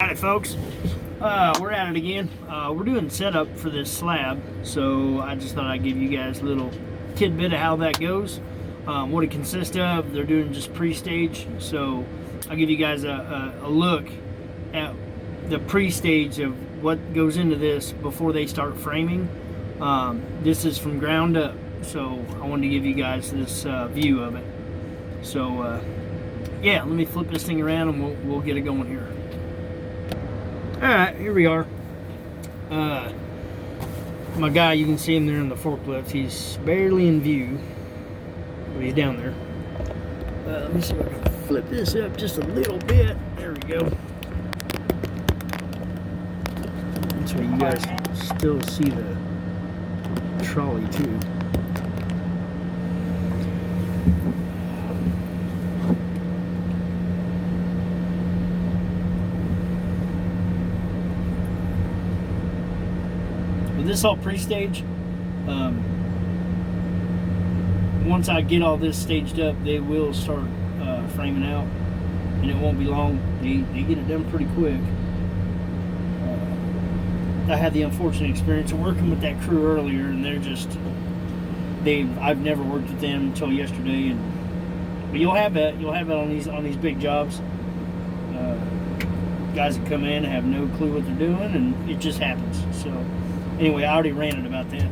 Howdy folks, we're at it again. We're doing setup for this slab, so I just thought I'd give you guys a little tidbit of how that goes, what it consists of. They're doing just pre-stage, so I'll give you guys a look at the pre-stage of what goes into this before they start framing. This is from ground up, so I wanted to give you guys this view of it. So yeah, let me flip this thing around and we'll get it going here. Alright, here we are. My guy, you can see him there in the forklift. He's barely in view, but he's down there. Let me see if I can flip this up just a little bit. There we go. That's way you guys can still see the trolley too. This all pre-stage. Once I get all this staged up, they will start framing out, and it won't be long. They get it done pretty quick. I had the unfortunate experience of working with that crew earlier, and I've never worked with them until yesterday, but you'll have that on these big jobs. Guys that come in and have no clue what they're doing, and it just happens. So anyway, I already ranted about that.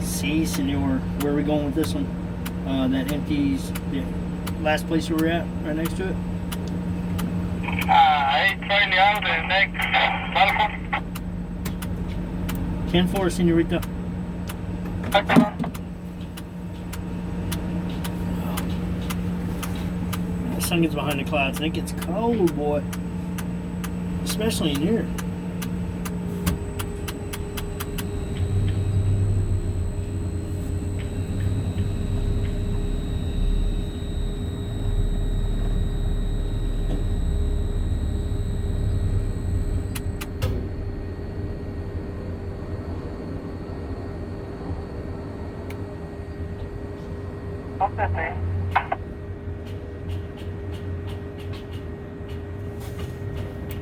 See, senor, where are we going with this one? That empties the last place we were at, right next to it? 820 the next 10-4, senorita. The sun gets behind the clouds and it gets cold, boy. Especially in here.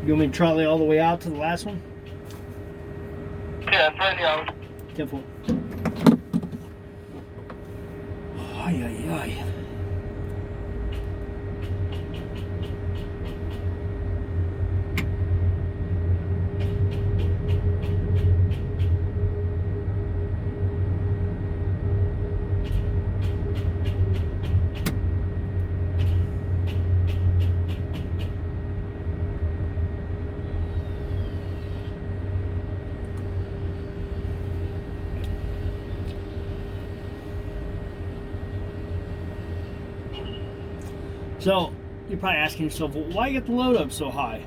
You want me to trolley all the way out to the last one? Yeah, 20 hours. 10-4. Ay, ay, ay. So you're probably asking yourself, well, why get the load up so high?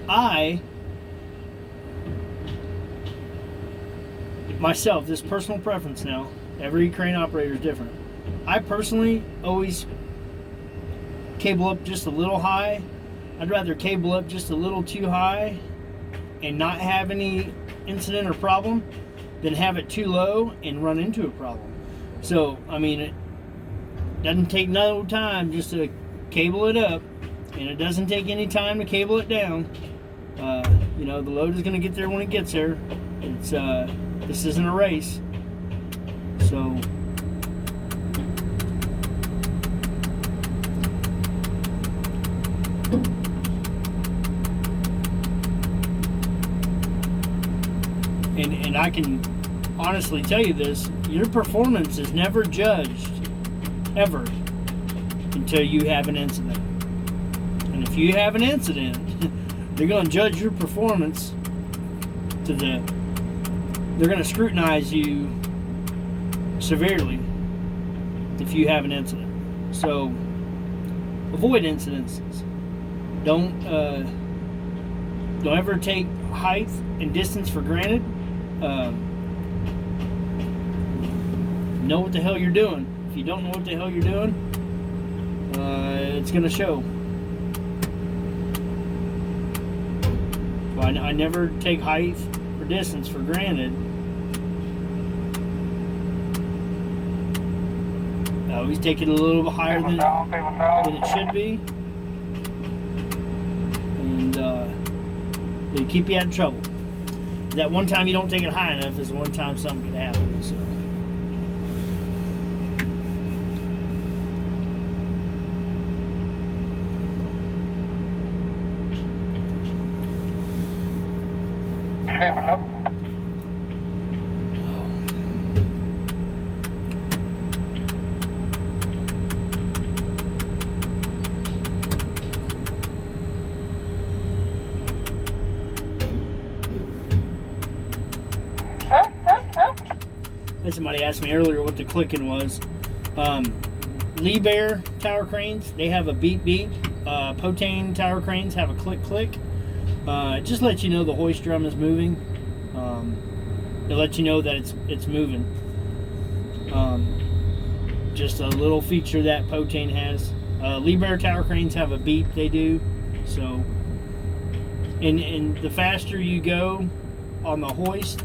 I myself, this personal preference now, every crane operator is different. I personally always cable up just a little high. I'd rather cable up just a little too high and not have any incident or problem than have it too low and run into a problem. So, I mean, it doesn't take no time just to cable it up, and it doesn't take any time to cable it down. You know, the load is going to get there when it gets there, It's this isn't a race, so. And I can honestly tell you this, your performance is never judged, ever, until you have an incident. And if you have an incident, they're going to judge your performance they're going to scrutinize you severely if you have an incident. So, avoid incidences. Don't ever take height and distance for granted. Know what the hell you're doing. If you don't know what the hell you're doing, it's gonna show. Well, I never take height or distance for granted. I always take it a little bit higher than it should be, and they keep you out of trouble. That one time you don't take it high enough is one time something could happen. So. Somebody asked me earlier what the clicking was. Liebherr tower cranes, they have a beep beep. Potane tower cranes have a click click. It just lets you know the hoist drum is moving. It lets you know that it's moving. Just a little feature that Potane has. Liebherr tower cranes have a beep, they do. So, and the faster you go on the hoist,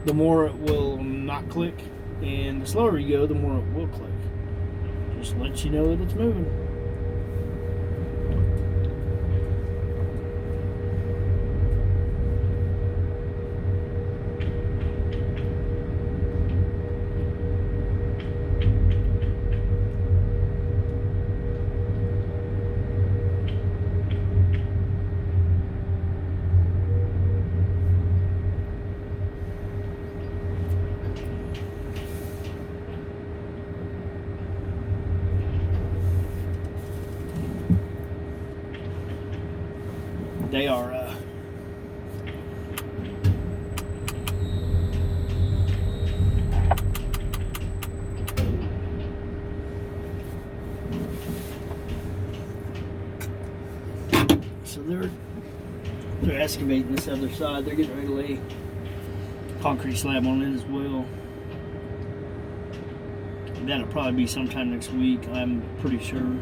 the more it will not click, and the slower you go, the more it will click. Just lets you know that it's moving. They are so they're excavating this other side. They're getting ready to lay concrete slab on it as well. That'll probably be sometime next week, I'm pretty sure.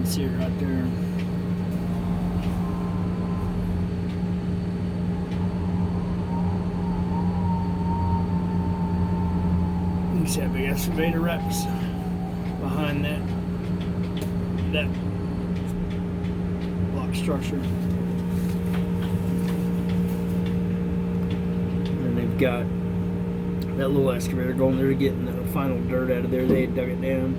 See it right there. You can see that big excavator right behind that block structure. And they've got that little excavator going there to get the final dirt out of there. They dug it down.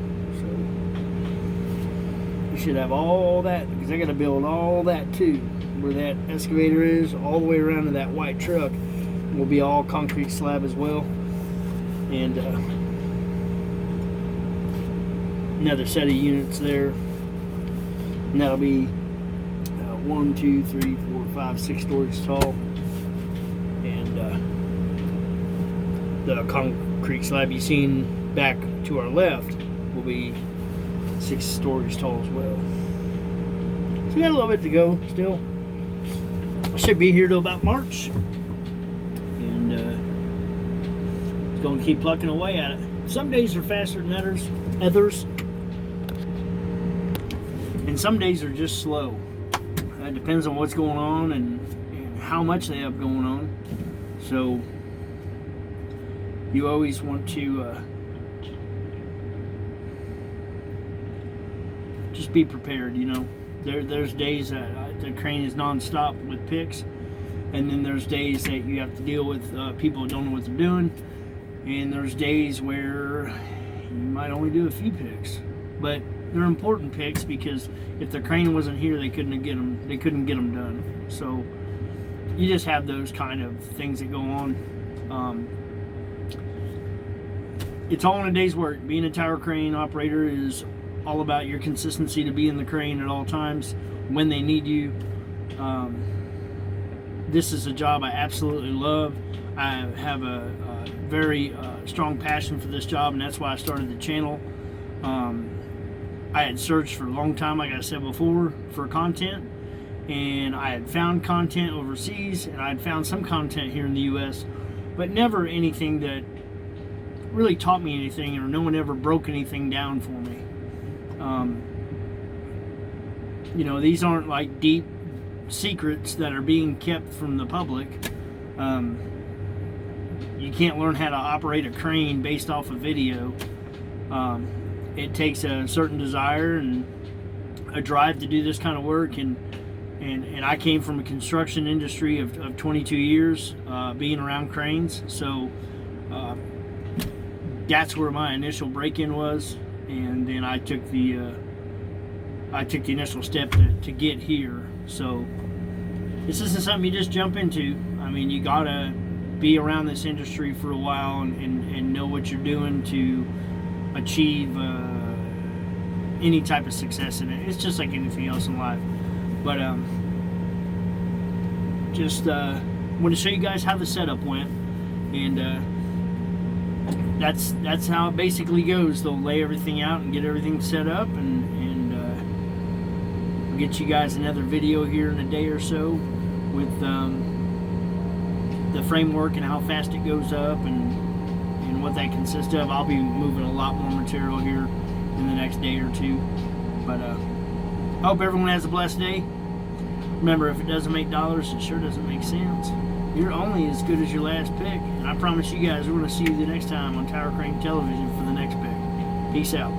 Should have all that, because I got to build all that too, where that excavator is, all the way around to that white truck will be all concrete slab as well. And another set of units there, and that'll be 1, 2, 3, 4, 5, 6 stories tall. And the concrete slab you seen back to our left will be 6 stories tall as well. So we got a little bit to go still. I should be here till about March. And it's going to keep plucking away at it. Some days are faster than others. And some days are just slow. depends on what's going on and how much they have going on. So you always want to just be prepared. There's days that the crane is non-stop with picks, and then there's days that you have to deal with people who don't know what they're doing, and there's days where you might only do a few picks, but they're important picks because if the crane wasn't here, they couldn't get them done. So you just have those kind of things that go on. It's all in a day's work. Being a tower crane operator is all about your consistency to be in the crane at all times when they need you. This is a job I absolutely love. I have a very strong passion for this job, and that's why I started the channel. I had searched for a long time, like I said before, for content, and I had found content overseas, and I had found some content here in the US, but never anything that really taught me anything, or no one ever broke anything down for me. These aren't like deep secrets that are being kept from the public. You can't learn how to operate a crane based off of video. It takes a certain desire and a drive to do this kind of work, and I came from a construction industry of 22 years being around cranes, so that's where my initial break-in was, and then I took the initial step to get here. So this isn't something you just jump into. I mean, you gotta be around this industry for a while and know what you're doing to achieve any type of success in it. It's just like anything else in life. But just want to show you guys how the setup went, and that's how it basically goes. They'll lay everything out and get everything set up, and I'll get you guys another video here in a day or so with the framework and how fast it goes up and what that consists of. I'll be moving a lot more material here in the next day or two. But I hope everyone has a blessed day. Remember, if it doesn't make dollars, it sure doesn't make sense. You're only as good as your last pick. And I promise you guys, we're going to see you the next time on Tower Crane Television for the next pick. Peace out.